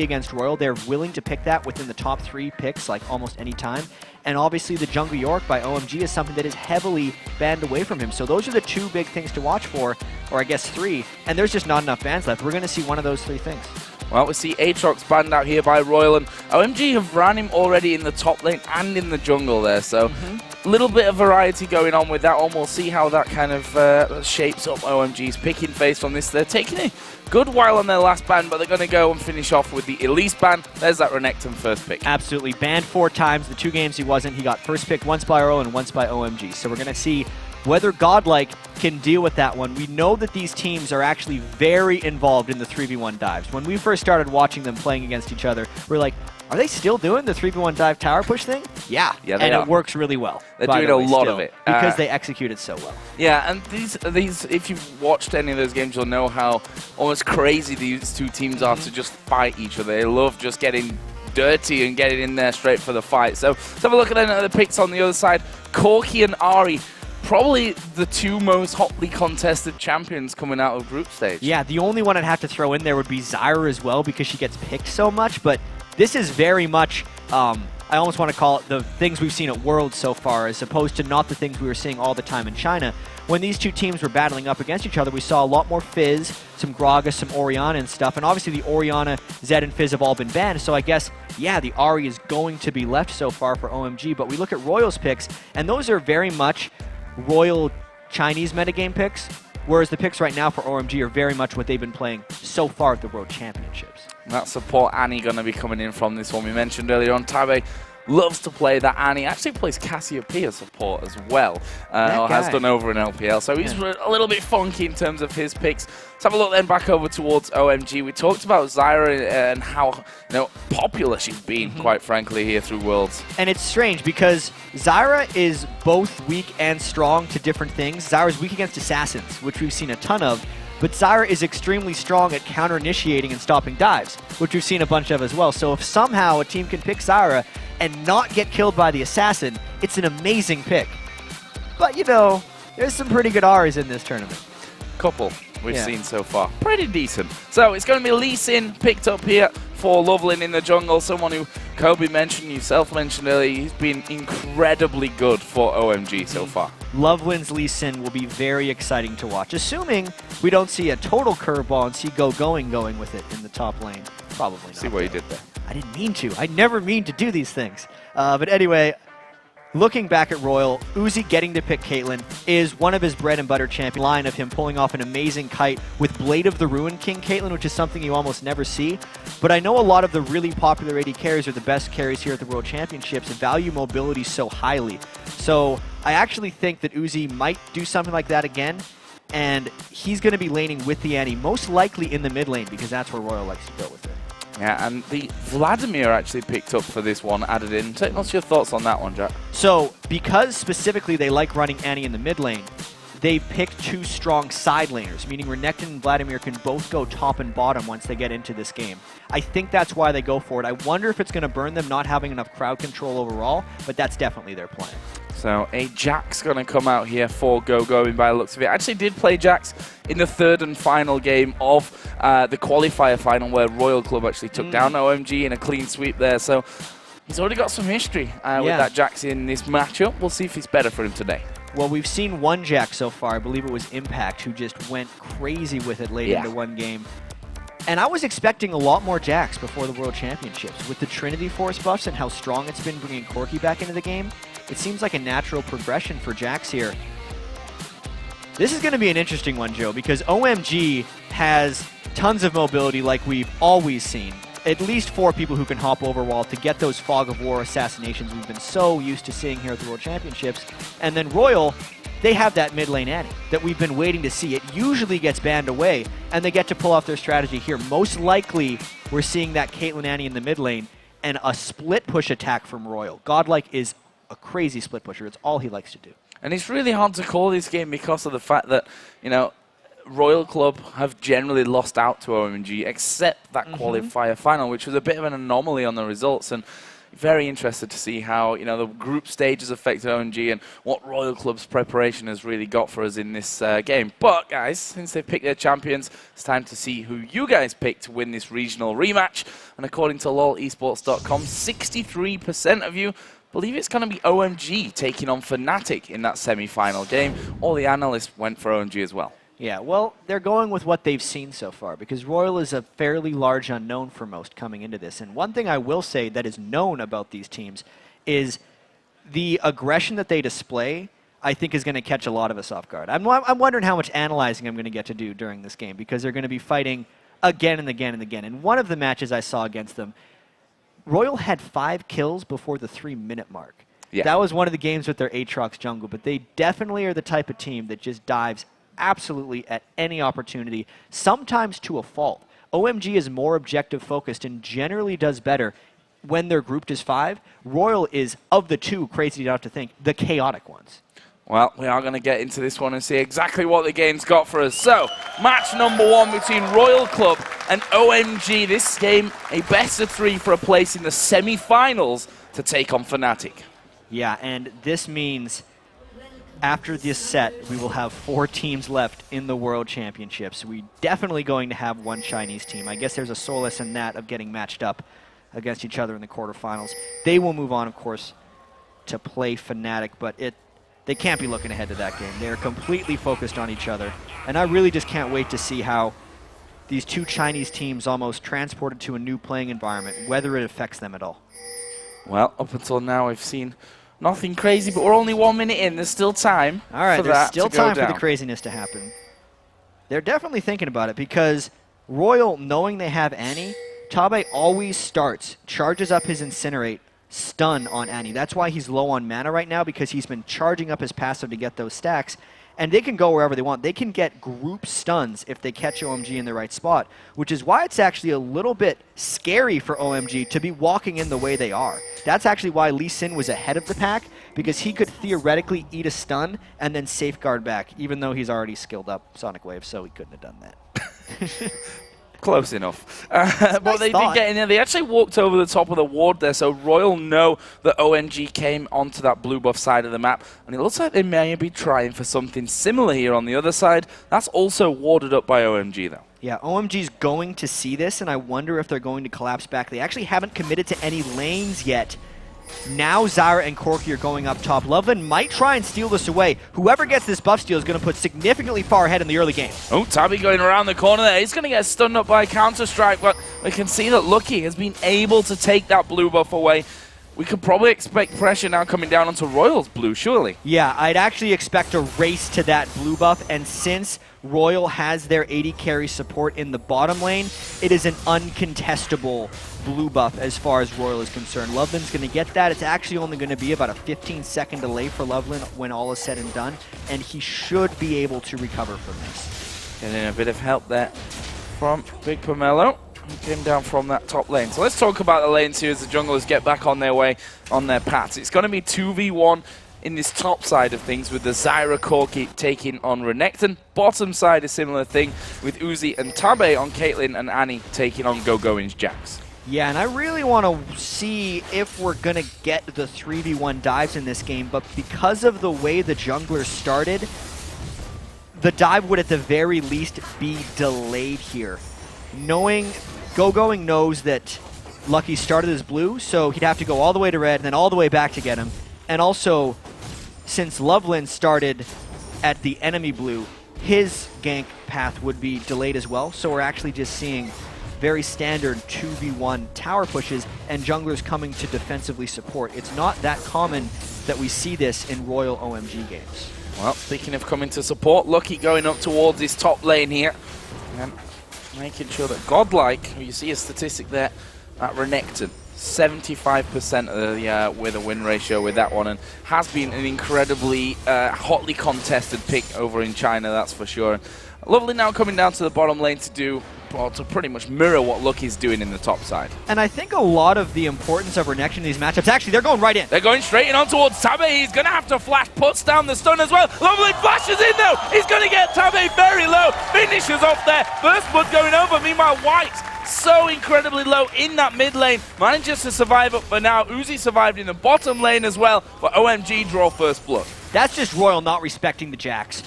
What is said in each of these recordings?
against RYL, they're willing to pick that within the top 3 picks like almost any time. And obviously the Jungle York by OMG is something that is heavily banned away from him. So those are the 2 big things to watch for, or I guess 3, and there's just not enough bans left. We're going to see one of those 3 things. Well, we see Aatrox banned out here by RYL, and OMG have ran him already in the top lane and in the jungle there, so a little bit of variety going on with that one. We'll see how that kind of shapes up OMG's picking phase from this. They're taking a good while on their last ban, but they're going to go and finish off with the Elise ban. There's that Renekton first pick. Absolutely. Banned 4 times. The 2 games he wasn't. He got first pick once by RYL and once by OMG. So we're going to see whether Godlike can deal with that one. We know that these teams are actually very involved in the 3v1 dives. When we first started watching them playing against each other, we're like, are they still doing the 3v1 dive tower push thing? Yeah, and it works really well. They're doing a lot of it. Because they execute it so well. Yeah, and these, if you've watched any of those games, you'll know how almost crazy these 2 teams are to just fight each other. They love just getting dirty and getting in there straight for the fight. So let's have a look at the picks on the other side. Corki and Ari, probably the 2 most hotly contested champions coming out of group stage. Yeah, the only one I'd have to throw in there would be Zyra as well, because she gets picked so much, but this is very much, I almost want to call it the things we've seen at Worlds so far, as opposed to not the things we were seeing all the time in China. When these 2 teams were battling up against each other, we saw a lot more Fizz, some Gragas, some Orianna and stuff, and obviously the Orianna, Zed, and Fizz have all been banned, so I guess, yeah, the Ahri is going to be left so far for OMG, but we look at RYL's picks, and those are very much RYL Chinese metagame picks, whereas the picks right now for OMG are very much what they've been playing so far at the World Championships. That support Annie going to be coming in from this one. We mentioned earlier on, Tabe loves to play that Annie. Actually plays Cassiopeia support as well, or has done over in LPL. So he's a little bit funky in terms of his picks. Let's have a look then back over towards OMG. We talked about Zyra and how popular she's been, quite frankly, here through Worlds. And it's strange because Zyra is both weak and strong to different things. Zyra's weak against assassins, which we've seen a ton of. But Zyra is extremely strong at counter-initiating and stopping dives, which we've seen a bunch of as well. So if somehow a team can pick Zyra and not get killed by the assassin, it's an amazing pick. But, there's some pretty good Ahris in this tournament. Couple we've seen so far. Pretty decent. So it's going to be Lee Sin picked up here for Lovelin in the jungle, someone who Kobe mentioned, yourself mentioned earlier. He's been incredibly good for OMG so far. Lovelin's Lee Sin will be very exciting to watch, assuming we don't see a total curveball and see going with it in the top lane. Probably not. See what you did there. I didn't mean to. I never mean to do these things. But anyway, looking back at RYL, Uzi getting to pick Caitlyn is one of his bread and butter champion line of him pulling off an amazing kite with Blade of the Ruin King Caitlyn, which is something you almost never see. But I know a lot of the really popular AD carries are the best carries here at the World Championships and value mobility so highly. So I actually think that Uzi might do something like that again, and he's going to be laning with the Annie, most likely in the mid lane, because that's where RYL likes to go with it. Yeah, and the Vladimir actually picked up for this one, added in. What's your thoughts on that one, Jack? So, because specifically they like running Annie in the mid lane, they picked 2 strong side laners, meaning Renekton and Vladimir can both go top and bottom once they get into this game. I think that's why they go for it. I wonder if it's going to burn them not having enough crowd control overall, but that's definitely their plan. So a Jax going to come out here for going by the looks of it. I actually did play Jax in the 3rd and final game of the qualifier final where RYL Club actually took down OMG in a clean sweep there. So he's already got some history with that Jax in this matchup. We'll see if he's better for him today. Well, we've seen one Jax so far. I believe it was Impact, who just went crazy with it late into one game. And I was expecting a lot more Jax before the World Championships. With the Trinity Force buffs and how strong it's been bringing Corki back into the game, it seems like a natural progression for Jax here. This is going to be an interesting one, Joe, because OMG has tons of mobility like we've always seen. At least 4 people who can hop over wall to get those Fog of War assassinations we've been so used to seeing here at the World Championships. And then RYL, they have that mid lane Annie that we've been waiting to see. It usually gets banned away, and they get to pull off their strategy here. Most likely, we're seeing that Caitlyn Annie in the mid lane and a split push attack from RYL. Godlike is a crazy split pusher. It's all he likes to do. And it's really hard to call this game because of the fact that, RYL Club have generally lost out to OMG, except that qualifier final, which was a bit of an anomaly on the results. And, very interested to see how, you know, the group stages affect OMG and what Royal Club's preparation has really got for us in this game. But, guys, since they've picked their champions, it's time to see who you guys picked to win this regional rematch. And according to lolesports.com, 63% of you believe it's going to be OMG taking on Fnatic in that semi-final game. All the analysts went for OMG as well. Yeah, well, they're going with what they've seen so far because RYL is a fairly large unknown for most coming into this. And one thing I will say that is known about these teams is the aggression that they display, I think, is going to catch a lot of us off guard. I'm wondering how much analyzing I'm going to get to do during this game because they're going to be fighting again and again and again. In one of the matches I saw against them, RYL had 5 kills before the 3-minute mark. Yeah. That was one of the games with their Aatrox jungle, but they definitely are the type of team that just dives absolutely at any opportunity, sometimes to a fault. OMG is more objective focused and generally does better when they're grouped as 5. RYL is, of the two, crazy enough to think, the chaotic ones. Well, we are going to get into this one and see exactly what the game's got for us. So, match number 1 between Royal Club and OMG. This game, a best of 3 for a place in the semi-finals to take on Fnatic. Yeah, and this means after this set, we will have 4 teams left in the World Championships. We're definitely going to have 1 Chinese team. I guess there's a solace in that of getting matched up against each other in the quarterfinals. They will move on, of course, to play Fnatic, but they can't be looking ahead to that game. They're completely focused on each other, and I really just can't wait to see how these 2 Chinese teams almost transported to a new playing environment, whether it affects them at all. Well, up until now, we've seen nothing crazy, but we're only 1 minute in. There's still time. All right, there's still time for the craziness to happen. They're definitely thinking about it because RYL, knowing they have Annie, Tabe always starts, charges up his Incinerate, stun on Annie. That's why he's low on mana right now, because he's been charging up his passive to get those stacks. And they can go wherever they want. They can get group stuns if they catch OMG in the right spot, which is why it's actually a little bit scary for OMG to be walking in the way they are. That's actually why Lee Sin was ahead of the pack, because he could theoretically eat a stun and then safeguard back, even though he's already skilled up Sonic Wave, so he couldn't have done that. Close enough. But they did get in there. They actually walked over the top of the ward there, so RYL know that OMG came onto that blue buff side of the map, and it looks like they may be trying for something similar here on the other side. That's also warded up by OMG, though. Yeah, OMG's going to see this, and I wonder if they're going to collapse back. They actually haven't committed to any lanes yet. Now Zyra and Corki are going up top. Loveland might try and steal this away. Whoever gets this buff steal is going to put significantly far ahead in the early game. Oh, Tabby going around the corner there. He's going to get stunned up by Counter-Strike, but we can see that Lucky has been able to take that blue buff away. We could probably expect pressure now coming down onto RYL's blue, surely. Yeah, I'd actually expect a race to that blue buff, and since RYL has their 80 carry support in the bottom lane, it is an uncontestable blue buff as far as RYL is concerned. Loveland's going to get that. It's actually only going to be about a 15-second delay for Loveland when all is said and done, and he should be able to recover from this. Getting a bit of help there from Big Pomelo. He came down from that top lane. So let's talk about the lanes here as the junglers get back on their way, on their paths. It's going to be 2v1 in this top side of things with the Zyra Corki taking on Renekton. Bottom side, a similar thing with Uzi and Tabe on Caitlyn and Annie taking on Go-Going's Jax. Yeah, and I really want to see if we're going to get the 3v1 dives in this game, but because of the way the junglers started, the dive would at the very least be delayed here. Knowing Go-Going knows that Lucky started as blue, so he'd have to go all the way to red and then all the way back to get him. And also, since Loveland started at the enemy blue, his gank path would be delayed as well. So we're actually just seeing very standard 2v1 tower pushes and junglers coming to defensively support. It's not that common that we see this in RYL OMG games. Well, speaking of coming to support, Lucky going up towards his top lane here. And making sure that Godlike, you see a statistic there at Renekton, 75% of with a win ratio with that one, and has been an incredibly hotly contested pick over in China, that's for sure. Lovely now coming down to the bottom lane to pretty much mirror what Lucky's doing in the top side. And I think a lot of the importance of Renekton in these matchups, actually, they're going right in. They're going straight in on towards Tabe. He's going to have to flash, puts down the stun as well. Lovely flashes in though. He's going to get Tabe very low. Finishes off there. First blood going over. Meanwhile, White so incredibly low in that mid lane. Manages to survive up for now. Uzi survived in the bottom lane as well, but OMG draw first blood. That's just RYL not respecting the Jax.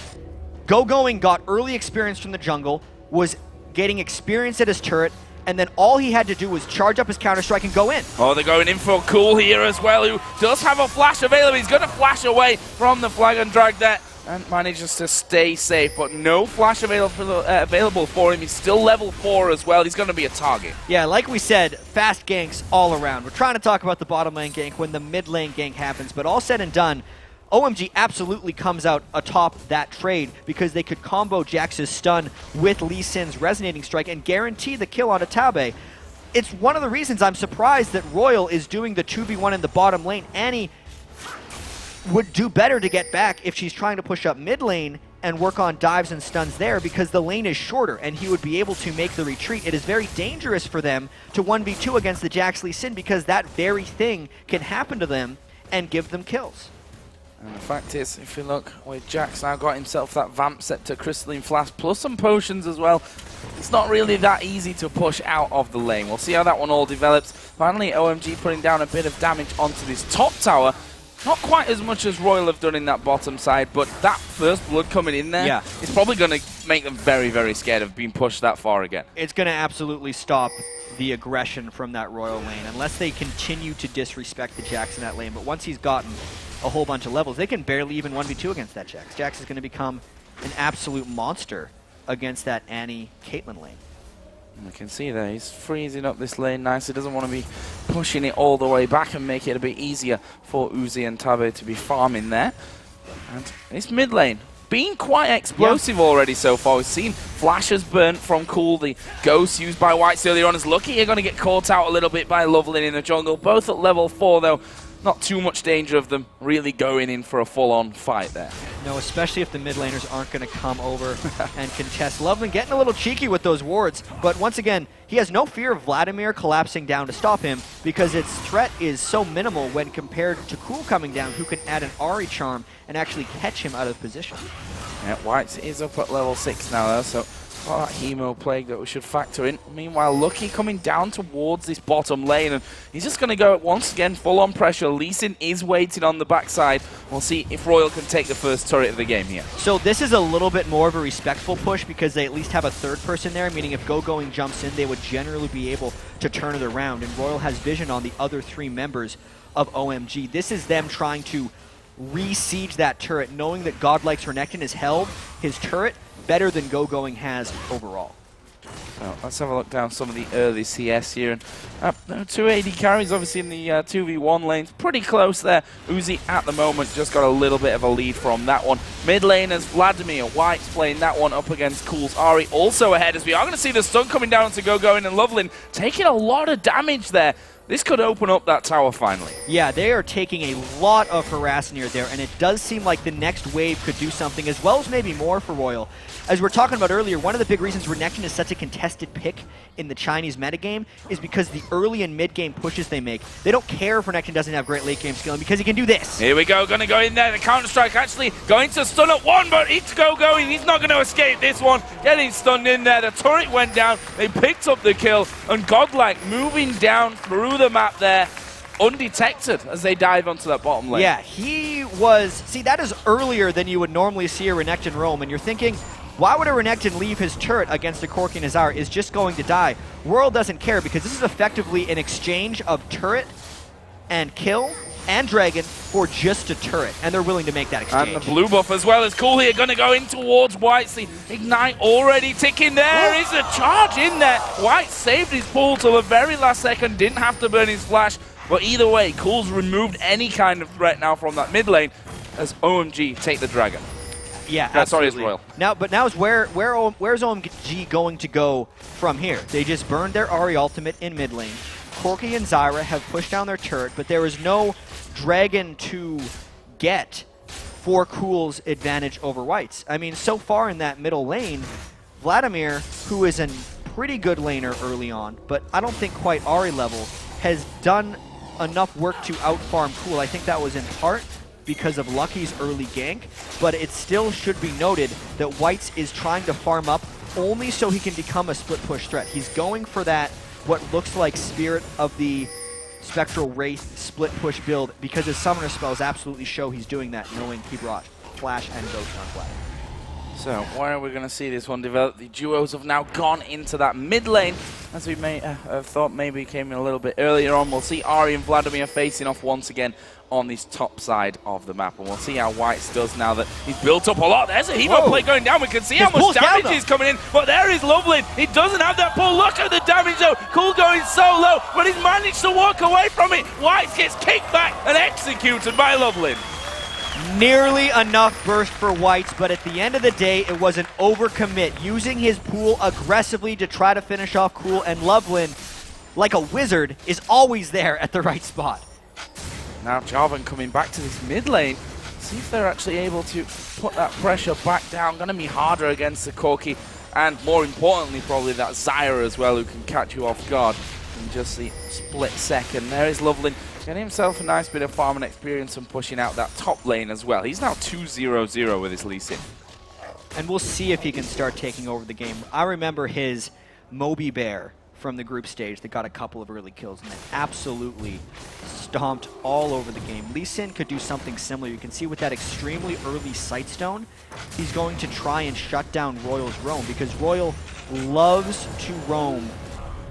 Going got early experience from the jungle, was getting experience at his turret, and then all he had to do was charge up his Counter-Strike and go in. Oh, they're going in for Cool here as well, who does have a flash available. He's going to flash away from the flag and drag that, and manages to stay safe, but no flash available for him. He's still level 4 as well. He's going to be a target. Yeah, like we said, fast ganks all around. We're trying to talk about the bottom lane gank when the mid lane gank happens, but all said and done, OMG absolutely comes out atop that trade because they could combo Jax's stun with Lee Sin's resonating strike and guarantee the kill on a Tabe. It's one of the reasons I'm surprised that RYL is doing the 2v1 in the bottom lane. Annie would do better to get back if she's trying to push up mid lane and work on dives and stuns there because the lane is shorter and he would be able to make the retreat. It is very dangerous for them to 1v2 against the Jax Lee Sin because that very thing can happen to them and give them kills. And the fact is, if you look, with Jax now got himself that Vamp set to Crystalline Flask, plus some potions as well, it's not really that easy to push out of the lane. We'll see how that one all develops. Finally, OMG putting down a bit of damage onto this top tower. Not quite as much as RYL have done in that bottom side, but that first blood coming in there is probably going to make them very, very scared of being pushed that far again. It's going to absolutely stop the aggression from that RYL lane, unless they continue to disrespect the Jax in that lane. But once he's gotten a whole bunch of levels, they can barely even 1v2 against that Jax. Jax is going to become an absolute monster against that Annie Caitlyn lane. You can see there, he's freezing up this lane nicely. Doesn't want to be pushing it all the way back and make it a bit easier for Uzi and Tabe to be farming there. And this mid lane being quite explosive already so far. We've seen flashes burnt from Cool, the ghost used by Whites earlier on. Is lucky you're going to get caught out a little bit by Lovelin in the jungle. Both at level 4 though. Not too much danger of them really going in for a full-on fight there. No, especially if the mid laners aren't going to come over and contest. Lovelin getting a little cheeky with those wards, but once again, he has no fear of Vladimir collapsing down to stop him because its threat is so minimal when compared to Cool coming down, who can add an Ahri charm and actually catch him out of position. Yeah, Whites is up at level 6 now though, so that Hemo Plague that we should factor in. Meanwhile, Lucky coming down towards this bottom lane, and he's just going to go once again full-on pressure. Lee Sin is waiting on the backside. We'll see if RYL can take the first turret of the game here. So this is a little bit more of a respectful push because they at least have a third person there, meaning if Going jumps in, they would generally be able to turn it around, and RYL has vision on the other 3 members of OMG. This is them trying to re-siege that turret, knowing that Godlike's Renekton has held his turret better than Going has overall. So let's have a look down some of the early CS here. And 2 AD carries obviously in the 2v1 lanes. Pretty close there. Uzi at the moment just got a little bit of a lead from that one. Mid laners, Vladimir White's playing that one up against Cool's Ahri. Also ahead as we are going to see the stun coming down to Going and Lovelin taking a lot of damage there. This could open up that tower finally. Yeah, they are taking a lot of harass near there, and it does seem like the next wave could do something, as well as maybe more for RYL. As we were talking about earlier, one of the big reasons Renekton is such a contested pick in the Chinese metagame is because the early and mid-game pushes they make. They don't care if Renekton doesn't have great late-game skill, because he can do this. Here we go, gonna go in there. The Counter-Strike actually going to stun at one, but it's Going. He's not gonna escape this one. Getting stunned in there. The turret went down. They picked up the kill, and Godlike moving down through the map there, undetected as they dive onto that bottom lane. Yeah, he was... See, that is earlier than you would normally see a Renekton roam, and you're thinking, why would a Renekton leave his turret against a Corki Nazar? Is just going to die. RYL doesn't care because this is effectively an exchange of turret and kill and dragon for just a turret, and they're willing to make that exchange. And the blue buff as well is Cool here, going to go in towards White. The Ignite already ticking there. Is a charge in there. White saved his pull till the very last second, didn't have to burn his flash. But either way, Cool's removed any kind of threat now from that mid lane as OMG take the dragon. Yeah, sorry, absolutely. it's RYL. Now is where's OMG going to go from here? They just burned their Ahri ultimate in mid lane. Corki and Zyra have pushed down their turret, but there is no dragon to get for Cool's advantage over White's. I mean, so far in that middle lane, Vladimir, who is a pretty good laner early on, but I don't think quite Ahri level, has done enough work to outfarm Cool. I think that was in part because of Lucky's early gank, but it still should be noted that Whites is trying to farm up only so he can become a split push threat. He's going for that, what looks like Spirit of the Spectral Wraith split push build, because his summoner spells absolutely show he's doing that, knowing he brought Flash and Ghost on flat. So where are we going to see this one develop? The duos have now gone into that mid lane, as we may have thought maybe came in a little bit earlier on. We'll see Ari and Vladimir facing off once again on this top side of the map, and we'll see how Whites does now that he's built up a lot. There's a Hemo play going down. We can see how much damage is coming in, but there is Lovelin. He doesn't have that pull. Look at the damage though. Cool going so low, but he's managed to walk away from it. Whites gets kicked back and executed by Lovelin. Nearly enough burst for Whites, but at the end of the day, it was an overcommit, using his pool aggressively to try to finish off Cool, and Lovelin, like a wizard, is always there at the right spot. Now Jarvan coming back to this mid lane. See if they're actually able to put that pressure back down. Going to be harder against the Corki, and more importantly probably that Zyra as well, who can catch you off guard in just the split second. There is Lovelin getting himself a nice bit of farming experience and pushing out that top lane as well. He's now 2-0-0 with his Lee Sin. And we'll see if he can start taking over the game. I remember his Moby Bear from the group stage that got a couple of early kills and then absolutely stomped all over the game. Lee Sin could do something similar. You can see with that extremely early Sightstone, he's going to try and shut down RYL's roam, because RYL loves to roam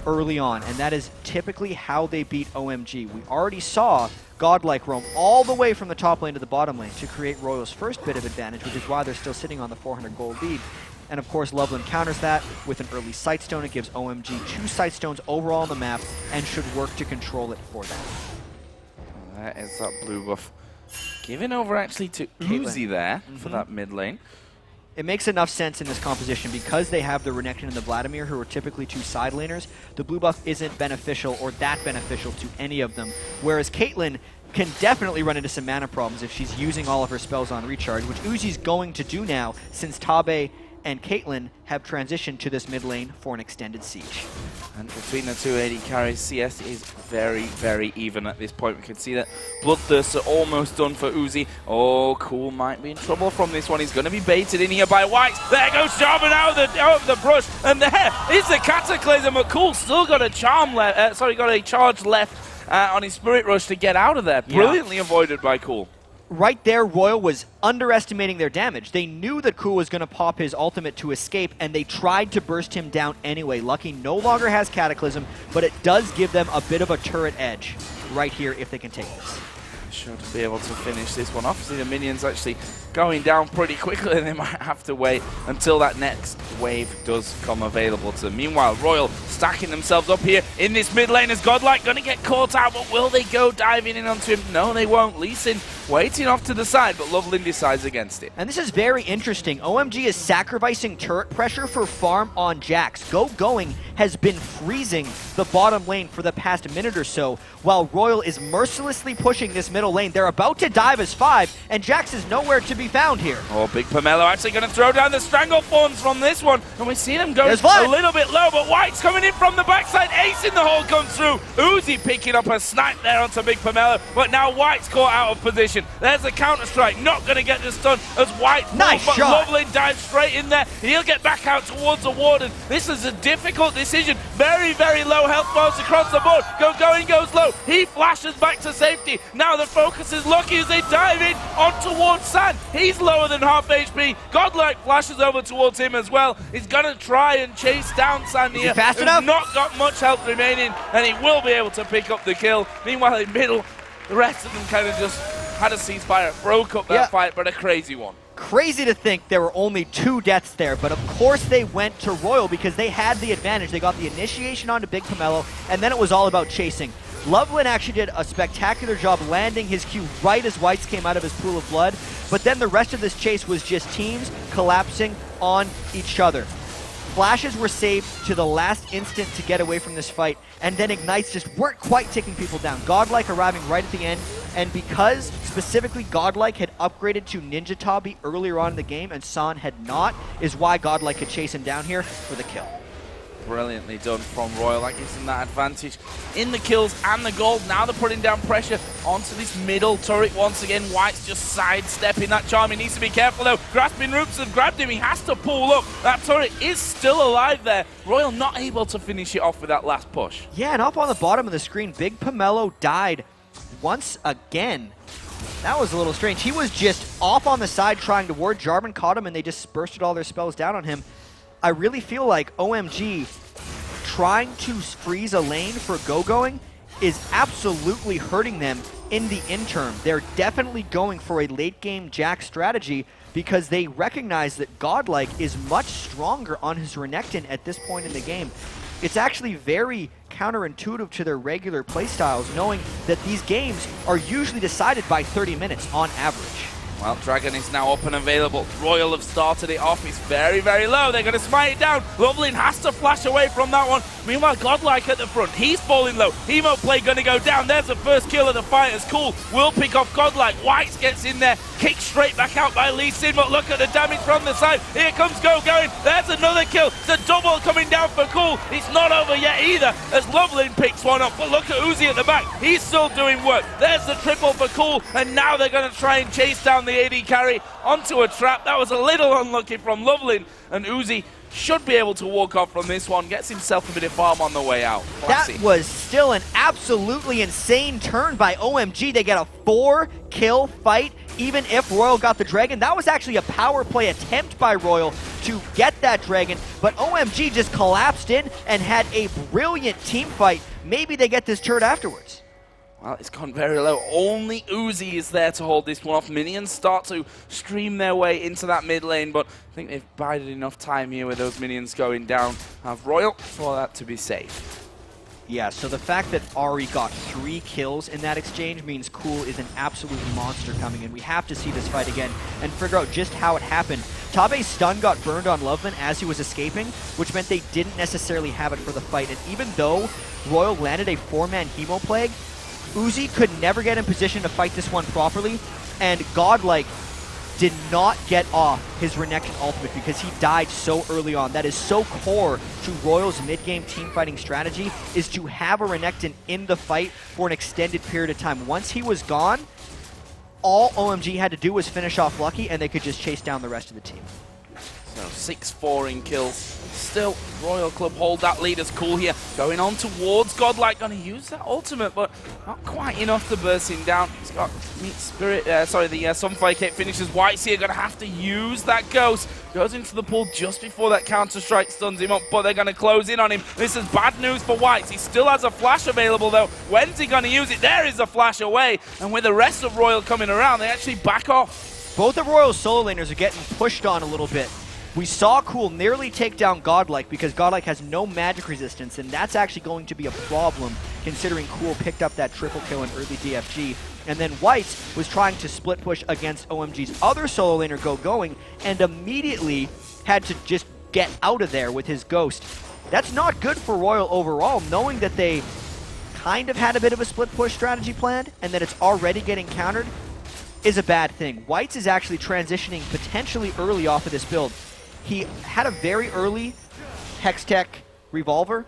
early on, and that is typically how they beat OMG. We already saw Godlike roam all the way from the top lane to the bottom lane to create RYL's first bit of advantage, which is why they're still sitting on the 400 gold lead. And of course, Lovelin counters that with an early Sightstone. It gives OMG 2 Sightstones overall on the map and should work to control it for them. That is that blue buff. Giving over actually to Uzi there for that mid lane. It makes enough sense in this composition because they have the Renekton and the Vladimir, who are typically 2 side laners. The blue buff isn't beneficial or that beneficial to any of them, whereas Caitlyn can definitely run into some mana problems if she's using all of her spells on recharge, which Uzi's going to do now since Tabe and Caitlyn have transitioned to this mid lane for an extended siege. And between the two AD carries, CS is very, very even at this point. We can see that Bloodthirsts are almost done for Uzi. Oh, Cool might be in trouble from this one. He's going to be baited in here by White. There goes Jarvan out of the brush, and there is the Cataclysm. But Cool still got a charm left. Got a charge left on his Spirit Rush to get out of there. Brilliantly avoided by Cool. Right there, RYL was underestimating their damage. They knew that Cool was going to pop his ultimate to escape, and they tried to burst him down anyway. Lucky no longer has Cataclysm, but it does give them a bit of a turret edge right here if they can take this. Should be able to finish this one off. See the minions actually going down pretty quickly, and they might have to wait until that next wave does come available to them. Meanwhile, RYL stacking themselves up here in this mid lane as Godlike going to get caught out, but will they go diving in onto him? No, they won't. Lee Sin waiting off to the side, but Lovelin decides against it. And this is very interesting. OMG is sacrificing turret pressure for farm on Jax. Going has been freezing the bottom lane for the past minute or so, while RYL is mercilessly pushing this middle lane. They're about to dive as 5, and Jax is nowhere to be found here. Oh, Big Pomelo actually going to throw down the Stranglethorns from this one, and we see them go a little bit low, but White's coming in from the backside. Ace in the hole comes through. Uzi picking up a snipe there onto Big Pomelo, but now White's caught out of position. There's a counter-strike, not going to get the stun as White nice but shot. Lovelin dives straight in there. He'll get back out towards the Warden. This is a difficult decision. Very, very low health bars across the board. Going goes low. He flashes back to safety. Now the focus is Lucky as they dive in on towards Sand. He's lower than half HP. Godlike flashes over towards him as well. He's going to try and chase down Sand here. Fast enough? Not got much health remaining, and he will be able to pick up the kill. Meanwhile, in middle, the rest of them kind of just had a ceasefire, broke up that fight, but a crazy one. Crazy to think there were only 2 deaths there, but of course they went to RYL because they had the advantage. They got the initiation onto Big Pomelo, and then it was all about chasing. Lovelin actually did a spectacular job landing his Q right as Whites came out of his pool of blood, but then the rest of this chase was just teams collapsing on each other. Flashes were saved to the last instant to get away from this fight, and then Ignites just weren't quite taking people down. Godlike arriving right at the end, and because specifically Godlike had upgraded to Ninja Tabi earlier on in the game and San had not, is why Godlike could chase him down here for the kill. Brilliantly done from RYL. That gives them that advantage in the kills and the gold. Now they're putting down pressure onto this middle turret once again. White's just sidestepping that charm. He needs to be careful though. Grasping Roots have grabbed him. He has to pull up. That turret is still alive there. RYL not able to finish it off with that last push. Yeah, and up on the bottom of the screen, Big Pomelo died once again. That was a little strange. He was just off on the side trying to ward. Jarvan caught him and they just bursted all their spells down on him. I really feel like OMG trying to freeze a lane for go-going is absolutely hurting them in the interim. They're definitely going for a late-game Jack strategy because they recognize that Godlike is much stronger on his Renekton at this point in the game. It's actually very counterintuitive to their regular playstyles, knowing that these games are usually decided by 30 minutes on average. Well, Dragon is now up and available. RYL have started it off. He's very, very low. They're going to smite it down. Lovelin has to flash away from that one. Meanwhile, Godlike at the front. He's falling low. Emo play going to go down. There's the first kill of the fight. It's cool. Will pick off Godlike. White gets in there. Kicks straight back out by Lee Sin, but look at the damage from the side. Here comes going. There's another kill. It's a double coming down for Cool. It's not over yet either as Lovelin picks one up. But look at Uzi at the back. He's still doing work. There's the triple for Cool. And now they're going to try and chase down the AD carry onto a trap. That was a little unlucky from Lovelin, and Uzi should be able to walk off from this one. Gets himself a bit of farm on the way out. Classy. That was still an absolutely insane turn by OMG. They get a 4-kill fight, even if RYL got the Dragon. That was actually a power play attempt by RYL to get that Dragon, but OMG just collapsed in and had a brilliant team fight. Maybe they get this turret afterwards. Well, it's gone very low. Only Uzi is there to hold this one off. Minions start to stream their way into that mid lane, but I think they've bided enough time here with those minions going down. Have RYL for that to be safe. Yeah, so the fact that Ari got 3 kills in that exchange means Cool is an absolute monster coming in. We have to see this fight again and figure out just how it happened. Tabe's stun got burned on Loveman as he was escaping, which meant they didn't necessarily have it for the fight. And even though RYL landed a 4-man Hemo Plague, Uzi could never get in position to fight this one properly, and Godlike did not get off his Renekton ultimate because he died so early on. That is so core to RYL's mid-game team-fighting strategy, is to have a Renekton in the fight for an extended period of time. Once he was gone, all OMG had to do was finish off Lucky, and they could just chase down the rest of the team. So 6-4 in kills. Still, RYL Club hold that lead as Cool here. Going on towards Godlike, going to use that ultimate, but not quite enough to burst him down. He's got Meat Spirit, the Sunfire Cape finishes. White's here, going to have to use that Ghost. Goes into the pool just before that Counter-Strike stuns him up, but they're going to close in on him. This is bad news for White. He still has a flash available, though. When's he going to use it? There is a flash away, and with the rest of RYL coming around, they actually back off. Both of RYL's solo laners are getting pushed on a little bit. We saw Cool nearly take down Godlike because Godlike has no magic resistance, and that's actually going to be a problem considering Cool picked up that triple kill in early DFG. And then White was trying to split push against OMG's other solo laner going and immediately had to just get out of there with his Ghost. That's not good for RYL overall, knowing that they kind of had a bit of a split push strategy planned and that it's already getting countered is a bad thing. White's is actually transitioning potentially early off of this build. He had a very early Hextech Revolver,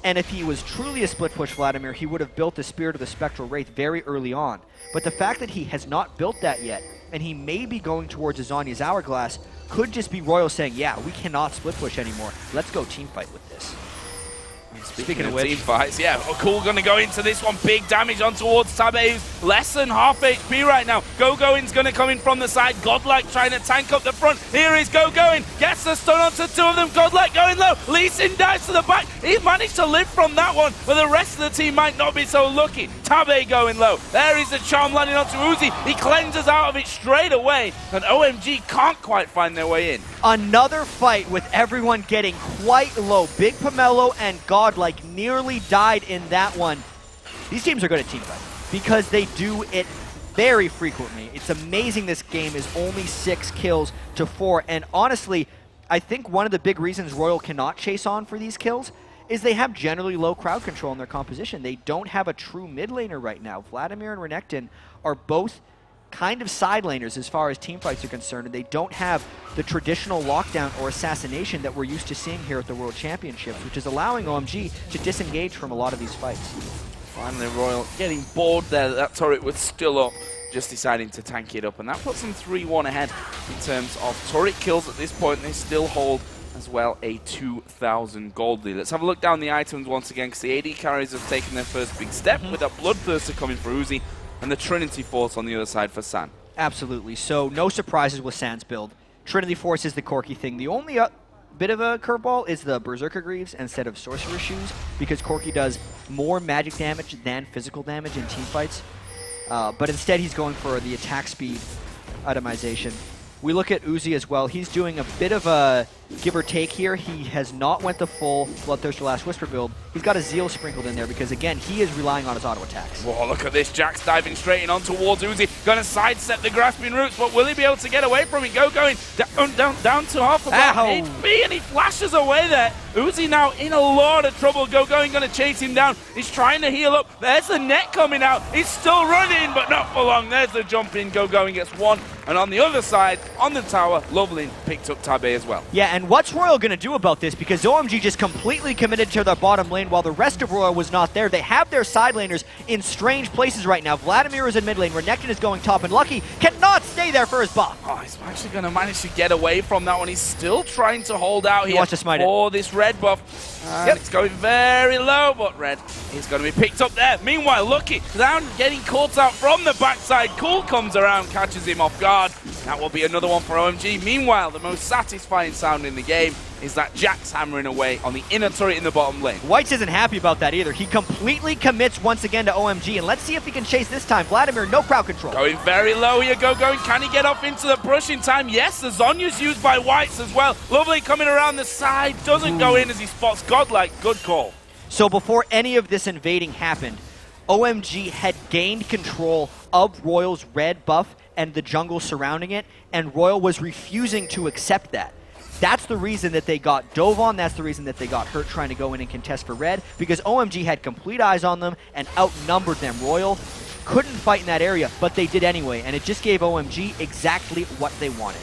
and if he was truly a split push Vladimir, he would have built the Spirit of the Spectral Wraith very early on. But the fact that he has not built that yet, and he may be going towards a Zhonya's Hourglass, could just be RYL saying, yeah, we cannot split push anymore. Let's go team fight with this. Speaking of team fights, yeah, Cool going to go into this one. Big damage on towards Tabe, who's less than half HP right now. Go-Going's going to come in from the side. Godlike trying to tank up the front. Here is Go-Going. Gets the stun onto 2 of them. Godlike going low. Lee Sin dives to the back. He managed to live from that one, but the rest of the team might not be so lucky. Tabe going low. There is the charm landing onto Uzi. He cleanses out of it straight away, and OMG can't quite find their way in. Another fight with everyone getting quite low. Big Pomelo and Godlike nearly died in that one. These teams are good at team fight because they do it very frequently. It's amazing this game is only 6 kills to 4, and honestly, I think one of the big reasons RYL cannot chase on for these kills is they have generally low crowd control in their composition. They don't have a true mid laner right now. Vladimir and Renekton are both kind of side laners as far as teamfights are concerned, and they don't have the traditional lockdown or assassination that we're used to seeing here at the World Championships, which is allowing OMG to disengage from a lot of these fights. Finally, RYL getting bored there. That turret was still up, just deciding to tank it up, and that puts them 3-1 ahead in terms of turret kills at this point. They still hold as well a 2,000 gold lead. Let's have a look down the items once again, because the AD carries have taken their first big step with that Bloodthirster coming for Uzi and the Trinity Force on the other side for San. Absolutely. So no surprises with San's build. Trinity Force is the Corki thing. The only bit of a curveball is the Berserker Greaves instead of Sorcerer Shoes, because Corki does more magic damage than physical damage in teamfights. But instead he's going for the attack speed itemization. We look at Uzi as well. He's doing a bit of a give or take here. He has not went the full Bloodthirster Last Whisper build. He's got a Zeal sprinkled in there because, again, he is relying on his auto attacks. Whoa, look at this. Jax diving straight in on towards Uzi. Going to sidestep the Grasping Roots, but will he be able to get away from it? Going down to half of that HP, and he flashes away there. Uzi now in a lot of trouble. Going to chase him down. He's trying to heal up. There's the net coming out. He's still running, but not for long. There's the jump in. Going gets one. And on the other side, on the tower, Lovelin picked up Tabe as well. Yeah, and what's RYL going to do about this? Because OMG just completely committed to their bottom lane while the rest of RYL was not there. They have their side laners in strange places right now. Vladimir is in mid lane, Renekton is going top, and Lucky cannot stay there for his buff. Oh, he's actually going to manage to get away from that one. He's still trying to hold out here wants to smite for this red buff. It's going very low, but red is going to be picked up there. Meanwhile, Lucky down, getting caught out from the backside. Cool comes around, catches him off guard. That will be another one for OMG. Meanwhile, the most satisfying sound in the game is that Jax hammering away on the inner turret in the bottom lane. Whites isn't happy about that either. He completely commits once again to OMG, and let's see if he can chase this time. Vladimir, no crowd control. Going very low here, going. Can he get off into the brush in time? Yes, the Zonya's used by Whites as well. Lovely coming around the side, doesn't go in as he spots Godlike. Good call. So before any of this invading happened, OMG had gained control of RYL's red buff and the jungle surrounding it, and RYL was refusing to accept that. That's the reason that they got dove on. That's the reason that they got hurt trying to go in and contest for red, because OMG had complete eyes on them and outnumbered them. RYL couldn't fight in that area, but they did anyway, and it just gave OMG exactly what they wanted.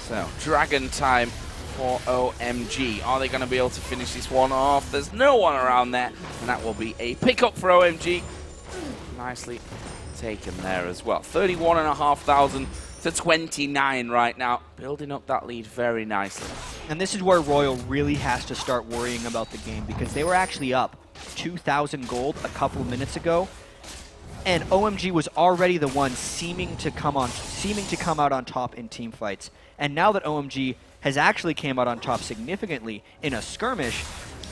So, Dragon time for OMG. Are they going to be able to finish this one off? There's no one around there, and that will be a pickup for OMG. Nicely taken there as well. 31,500 to 29 right now, building up that lead very nicely. And this is where RYL really has to start worrying about the game, because they were actually up 2,000 gold a couple of minutes ago, and OMG was already the one seeming to come out on top in team fights. And now that OMG has actually came out on top significantly in a skirmish,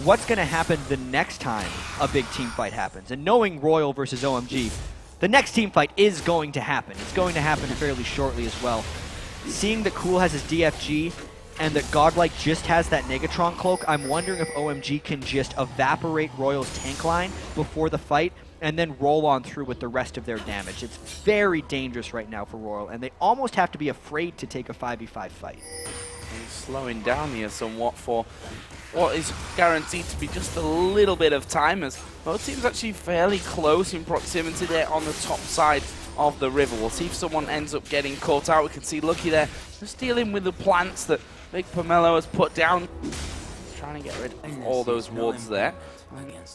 what's going to happen the next time a big team fight happens? And knowing RYL versus OMG, the next team fight is going to happen. It's going to happen fairly shortly as well. Seeing that Cool has his DFG and that Godlike just has that Negatron cloak, I'm wondering if OMG can just evaporate RYL's tank line before the fight and then roll on through with the rest of their damage. It's very dangerous right now for RYL, and they almost have to be afraid to take a 5v5 fight. He's slowing down here somewhat for what is guaranteed to be just a little bit of time, as both teams actually fairly close in proximity there on the top side of the river. We'll see if someone ends up getting caught out. We can see Lucky there just dealing with the plants that Big Pomelo has put down, trying to get rid of all those wards there.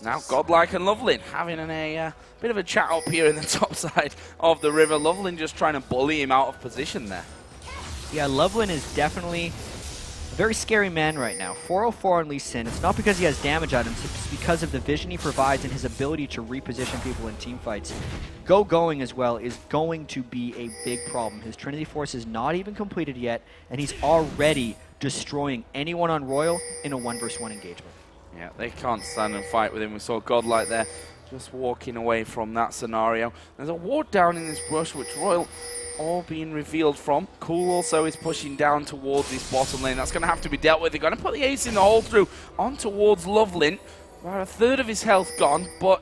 Now Godlike and Lovelin having a bit of a chat up here in the top side of the river. Lovelin just trying to bully him out of position there. Yeah, Lovelin is definitely a very scary man right now. 404 on Lee Sin. It's not because he has damage items, it's because of the vision he provides and his ability to reposition people in team fights. Going as well is going to be a big problem. His Trinity Force is not even completed yet, and he's already destroying anyone on RYL in a 1v1 engagement. Yeah, they can't stand and fight with him. We saw Godlike there just walking away from that scenario. There's a ward down in this brush, which RYL all being revealed from. Cool also is pushing down towards this bottom lane. That's going to have to be dealt with. They're going to put the ace in the hole through on towards Lovelin. About a third of his health gone, but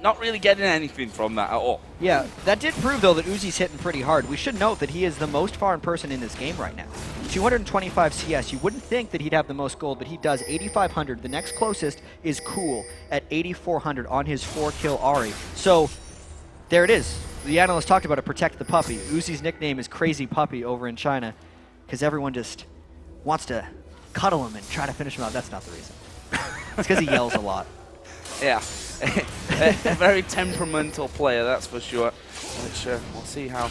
not really getting anything from that at all. Yeah, that did prove, though, that Uzi's hitting pretty hard. We should note that he is the most foreign person in this game right now. 225 CS. You wouldn't think that he'd have the most gold, but he does. 8,500. The next closest is Cool at 8,400 on his 4-kill Ahri. So, there it is. the analyst talked about it, protect the puppy. Uzi's nickname is Crazy Puppy over in China because everyone just wants to cuddle him and try to finish him out. That's not the reason. It's because he yells a lot. Yeah, a very temperamental player, that's for sure. Which we'll see how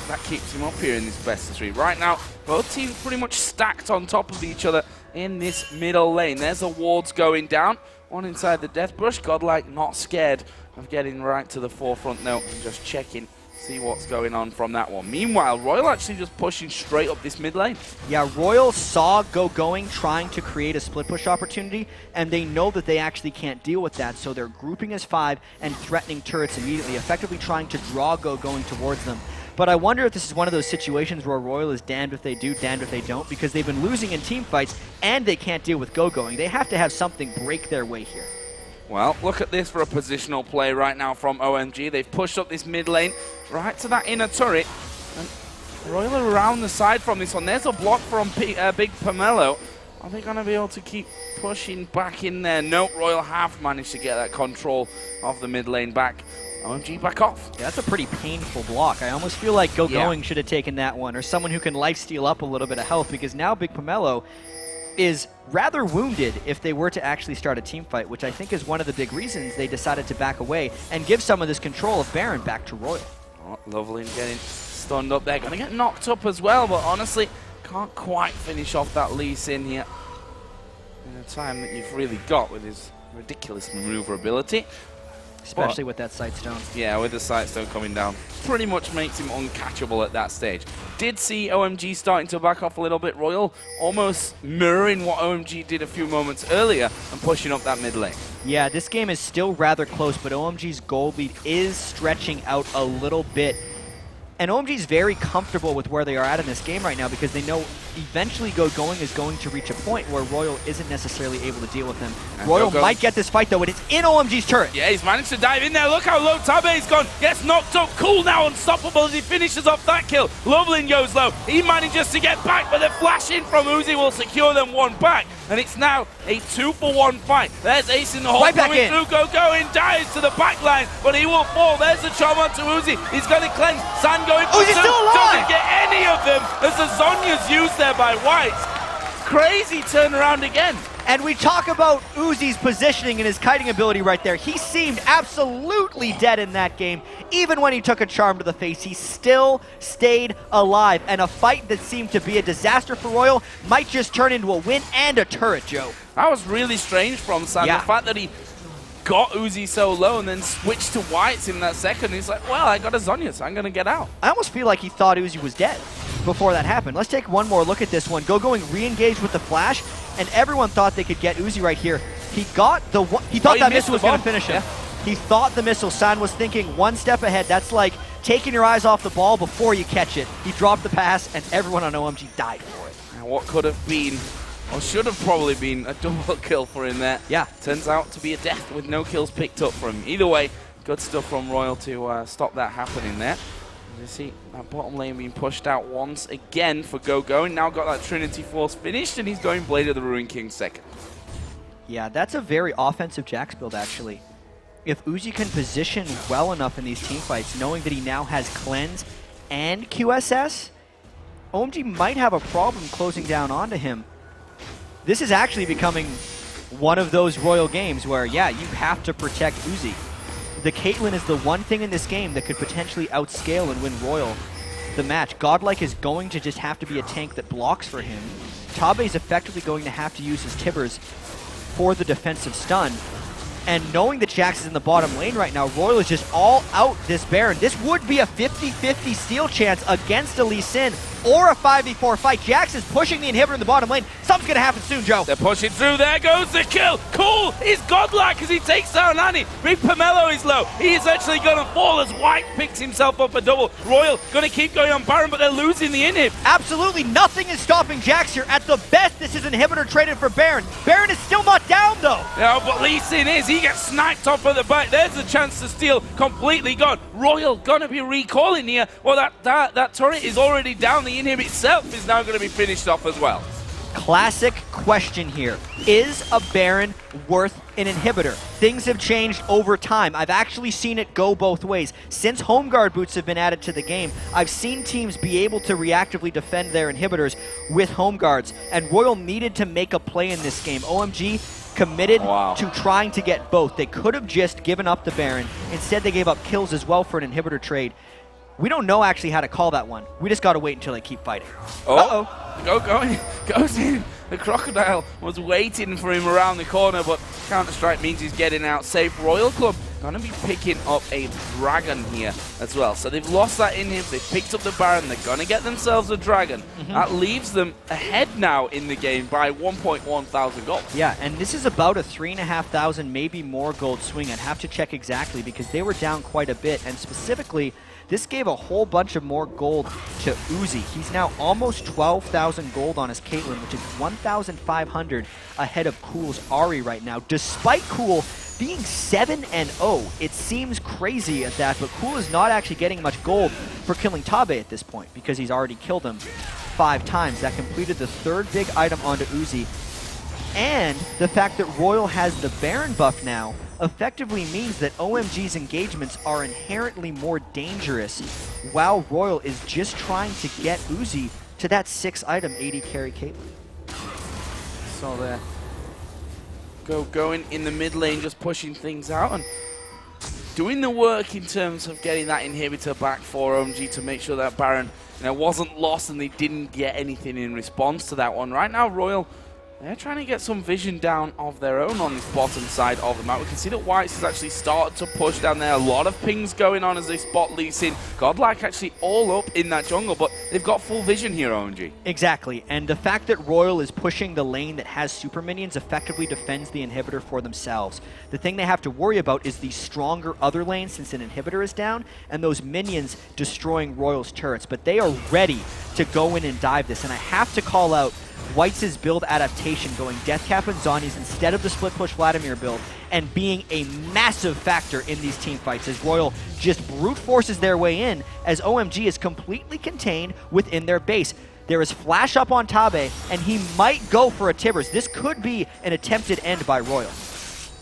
that keeps him up here in this best of 3. Right now, both teams pretty much stacked on top of each other in this middle lane. There's the wards going down. One inside the death brush. Godlike not scared of getting right to the forefront now and just checking, see what's going on from that one. Meanwhile, RYL actually just pushing straight up this mid lane. Yeah, RYL saw going, trying to create a split push opportunity, and they know that they actually can't deal with that, so they're grouping as 5 and threatening turrets immediately, effectively trying to draw going towards them. But I wonder if this is one of those situations where RYL is damned if they do, damned if they don't, because they've been losing in team fights, and they can't deal with going. They have to have something break their way here. Well, look at this for a positional play right now from OMG. They've pushed up this mid lane right to that inner turret. And RYL around the side from this one. There's a block from Big Pomelo. Are they going to be able to keep pushing back in there? No, RYL have managed to get that control of the mid lane back. OMG back off. Yeah, that's a pretty painful block. I almost feel like going should have taken that one, or someone who can lifesteal up a little bit of health, because now Big Pomelo is rather wounded if they were to actually start a team fight, which I think is one of the big reasons they decided to back away and give some of this control of Baron back to RYL. Oh, lovely getting stunned up there. Going to get knocked up as well, but honestly, can't quite finish off that Lee Sin here in the time that you've really got with his ridiculous maneuverability. Especially with that Sightstone. Yeah, with the Sightstone coming down. Pretty much makes him uncatchable at that stage. Did see OMG starting to back off a little bit. RYL almost mirroring what OMG did a few moments earlier and pushing up that mid lane. Yeah, this game is still rather close, but OMG's gold lead is stretching out a little bit. And OMG's very comfortable with where they are at in this game right now because they know eventually going is going to reach a point where RYL isn't necessarily able to deal with them. And RYL might get this fight though, but it's in OMG's turret. Yeah, he's managed to dive in there. Look how low Tabe's gone. Gets knocked up. Cool now, unstoppable as he finishes off that kill. Lovelin goes low. He manages to get back, but the flash in from Uzi will secure them one back. And it's now a 2-for-1 fight. There's Ace in the hole coming through. Going dives to the back line, but he will fall. There's the charm onto Uzi. He's going to cleanse. Sand going for Uzi's still alive. Doesn't get any of them as the Zonya's used there by White. Crazy turnaround again. And we talk about Uzi's positioning and his kiting ability right there. He seemed absolutely dead in that game. Even when he took a charm to the face, he still stayed alive. And a fight that seemed to be a disaster for RYL might just turn into a win and a turret, Joe. That was really strange from Sam. Yeah. The fact that he got Uzi so low and then switched to Whites in that second. He's like, well, I got a Zonya, so I'm going to get out. I almost feel like he thought Uzi was dead before that happened. Let's take one more look at this one. Going re-engaged with the flash, and everyone thought they could get Uzi right here. He got the one. He thought that missile was going to finish him. Yeah. He thought the missile. San was thinking one step ahead. That's like taking your eyes off the ball before you catch it. He dropped the pass, and everyone on OMG died for it. And what could have been, or should have probably been, a double kill for him there. Yeah. Turns out to be a death with no kills picked up for him. Either way, good stuff from RYL to stop that happening there. You see that bottom lane being pushed out once again for Go. Now got that Trinity Force finished, and he's going Blade of the Ruin King second. Yeah, that's a very offensive Jax build, actually. If Uzi can position well enough in these team fights, knowing that he now has Cleanse and QSS, OMG might have a problem closing down onto him. This is actually becoming one of those RYL games where, yeah, you have to protect Uzi. The Caitlyn is the one thing in this game that could potentially outscale and win RYL the match. Godlike is going to just have to be a tank that blocks for him. Tabe is effectively going to have to use his Tibbers for the defensive stun. And knowing that Jax is in the bottom lane right now, RYL is just all out this Baron. This would be a 50-50 steal chance against a Lee Sin or a 5v4 fight. Jax is pushing the inhibitor in the bottom lane. Something's going to happen soon, Joe. They're pushing through. There goes the kill. Cool is Godlike as he takes down Annie. Big Pomelo is low. He is actually going to fall as White picks himself up a double. RYL going to keep going on Baron, but they're losing the inhib. Absolutely nothing is stopping Jax here. At the best, this is inhibitor traded for Baron. Baron is still not down, though. No, but Lee Sin is. He gets sniped off at the back. There's the chance to steal. Completely gone. RYL going to be recalling here. Well, that turret is already down. The inhib itself is now going to be finished off as well. Classic question here. Is a Baron worth an inhibitor? Things have changed over time. I've actually seen it go both ways. Since home guard boots have been added to the game, I've seen teams be able to reactively defend their inhibitors with home guards, and RYL needed to make a play in this game. OMG committed to trying to get both. They could have just given up the Baron. Instead, they gave up kills as well for an inhibitor trade. We don't know actually how to call that one. We just got to wait until they keep fighting. Goes in. The Crocodile was waiting for him around the corner, but Counter-Strike means he's getting out safe. RYL Club going to be picking up a Dragon here as well. So they've lost that inhib, they've picked up the Baron, they're going to get themselves a Dragon. That leaves them ahead now in the game by 1.1 thousand gold. Yeah, and this is about a 3,500, maybe more gold swing. I'd have to check exactly because they were down quite a bit, and specifically, this gave a whole bunch of more gold to Uzi. He's now almost 12,000 gold on his Caitlyn, which is 1,500 ahead of Cool's Ari right now. Despite Cool being 7-0, it seems crazy at that, but Cool is not actually getting much gold for killing Tabe at this point because he's already killed him 5 times. That completed the third big item onto Uzi. And the fact that RYL has the Baron buff now effectively means that OMG's engagements are inherently more dangerous while RYL is just trying to get Uzi to that 6-item 80 carry Caitlyn. So there. Going in the mid lane, just pushing things out and doing the work in terms of getting that inhibitor back for OMG to make sure that Baron wasn't lost and they didn't get anything in response to that one. Right now, RYL, they're trying to get some vision down of their own on this bottom side of the map. We can see that Whites has actually started to push down there. A lot of pings going on as they spot Lee Sin. Godlike actually all up in that jungle, but they've got full vision here, OMG. Exactly, and the fact that RYL is pushing the lane that has super minions effectively defends the inhibitor for themselves. The thing they have to worry about is the stronger other lane since an inhibitor is down, and those minions destroying RYL's turrets. But they are ready to go in and dive this, and I have to call out Whites' build adaptation, going Deathcap and Zhonya's instead of the split push Vladimir build, and being a massive factor in these team fights as RYL just brute forces their way in as OMG is completely contained within their base. There is flash up on Tabe, and he might go for a Tibbers. This could be an attempted end by RYL.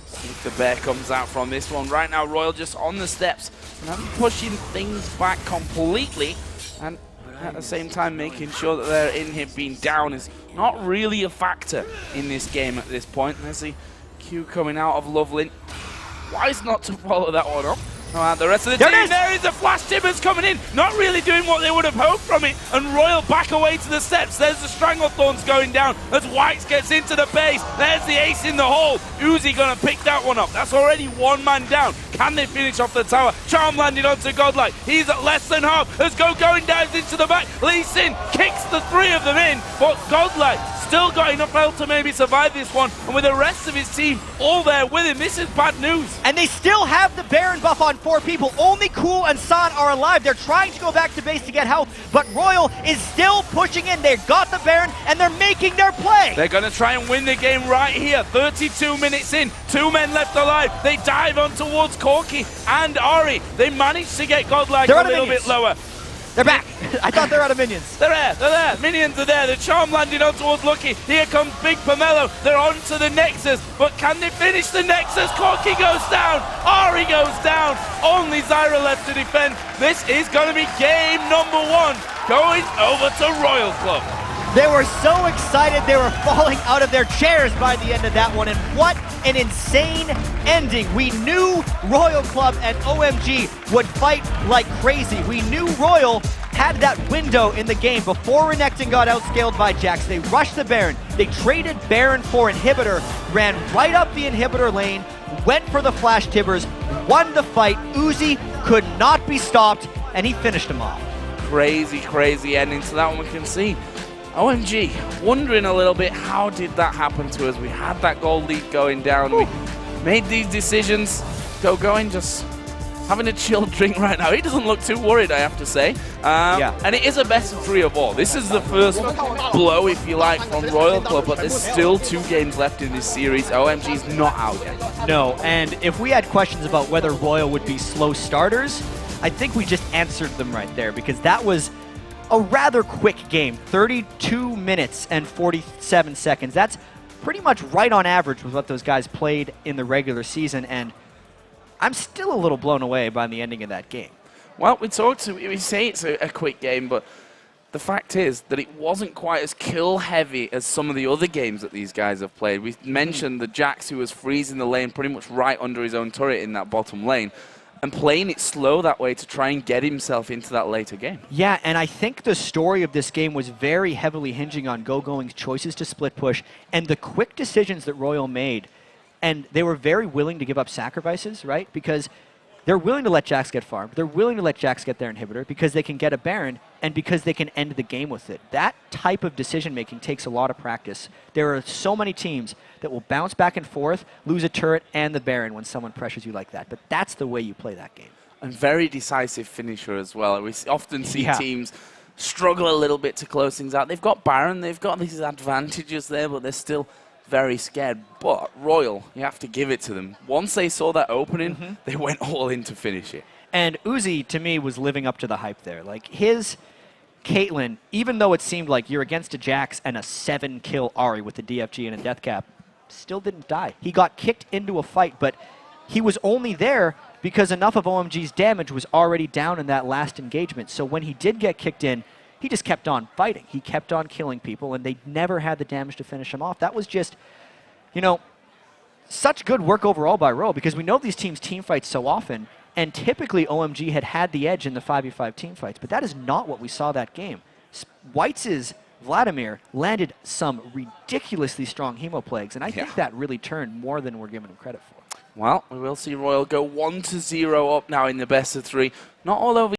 See if the bear comes out from this one. Right now, RYL just on the steps, and pushing things back completely, and at the same time making sure that their inhib being down is not really a factor in this game at this point. There's the Q coming out of Loveland. Wise not to follow that one up. The rest of the team, there is a flash Tibbers coming in, not really doing what they would have hoped from it, and RYL back away to the steps. There's the Stranglethorns going down as Whites gets into the base. There's the ace in the hole. Uzi gonna pick that one up. That's already one man down. Can they finish off the tower? Charm landed onto Godlike. He's at less than half as going dives into the back. Lee Sin kicks the 3 of them in, but Godlike still got enough health to maybe survive this one, and with the rest of his team all there with him, this is bad news. And they still have the Baron buff on 4 people. Only Cool and San are alive. They're trying to go back to base to get health, but RYL is still pushing in. They've got the Baron, and they're making their play. They're going to try and win the game right here. 32 minutes in, 2 men left alive. They dive on towards Corki and Ari. They managed to get Godlike a little bit lower. They're back. I thought they were out of minions. They're there. Minions are there. The Charm landed on towards Lucky. Here comes Big Pomelo. They're on to the Nexus. But can they finish the Nexus? Corki goes down. Ari goes down. Only Zyra left to defend. This is going to be game number 1. Going over to RYL Club. They were so excited they were falling out of their chairs by the end of that one, and what an insane ending. We knew RYL Club and OMG would fight like crazy. We knew RYL had that window in the game before Renekton got outscaled by Jax. They rushed the Baron. They traded Baron for Inhibitor, ran right up the Inhibitor lane, went for the Flash Tibbers, won the fight. Uzi could not be stopped, and he finished him off. Crazy ending to that one. We can see OMG wondering a little bit, how did that happen to us? We had that gold lead going down. Ooh. We made these decisions. Going just having a chilled drink right now. He doesn't look too worried, I have to say. And it is a best of 3 of all. This is the first blow, if you like, from RYL Club, but there's still 2 games left in this series. OMG's not out yet. No, and if we had questions about whether RYL would be slow starters, I think we just answered them right there, because that was a rather quick game, 32 minutes and 47 seconds. That's pretty much right on average with what those guys played in the regular season, and I'm still a little blown away by the ending of that game. Well, we say it's a quick game, but the fact is that it wasn't quite as kill-heavy as some of the other games that these guys have played. We mentioned the Jax, who was freezing the lane pretty much right under his own turret in that bottom lane, and playing it slow that way to try and get himself into that later game. Yeah, and I think the story of this game was very heavily hinging on GoGoing's choices to split push and the quick decisions that RYL made. And they were very willing to give up sacrifices, right? Because they're willing to let Jax get farmed. They're willing to let Jax get their inhibitor because they can get a Baron and because they can end the game with it. That type of decision-making takes a lot of practice. There are so many teams that will bounce back and forth, lose a turret and the Baron when someone pressures you like that. But that's the way you play that game. And very decisive finisher as well. We often see teams struggle a little bit to close things out. They've got Baron, they've got these advantages there, but they're still very scared. But RYL, you have to give it to them. Once they saw that opening, they went all in to finish it. And Uzi, to me, was living up to the hype there. Like, his Caitlyn, even though it seemed like you're against a Jax and a 7-kill Ahri with a DFG and a death cap, still didn't die. He got kicked into a fight, but he was only there because enough of OMG's damage was already down in that last engagement. So when he did get kicked in, he just kept on fighting. He kept on killing people, and they never had the damage to finish him off. That was just, you know, such good work overall by RYL, because we know these teams team fight so often, and typically OMG had the edge in the 5v5 team fights, but that is not what we saw that game. Whites' Vladimir landed some ridiculously strong hemo plagues, and I think that really turned more than we're giving him credit for. Well, we will see RYL go 1-0 up now in the best of 3. Not all over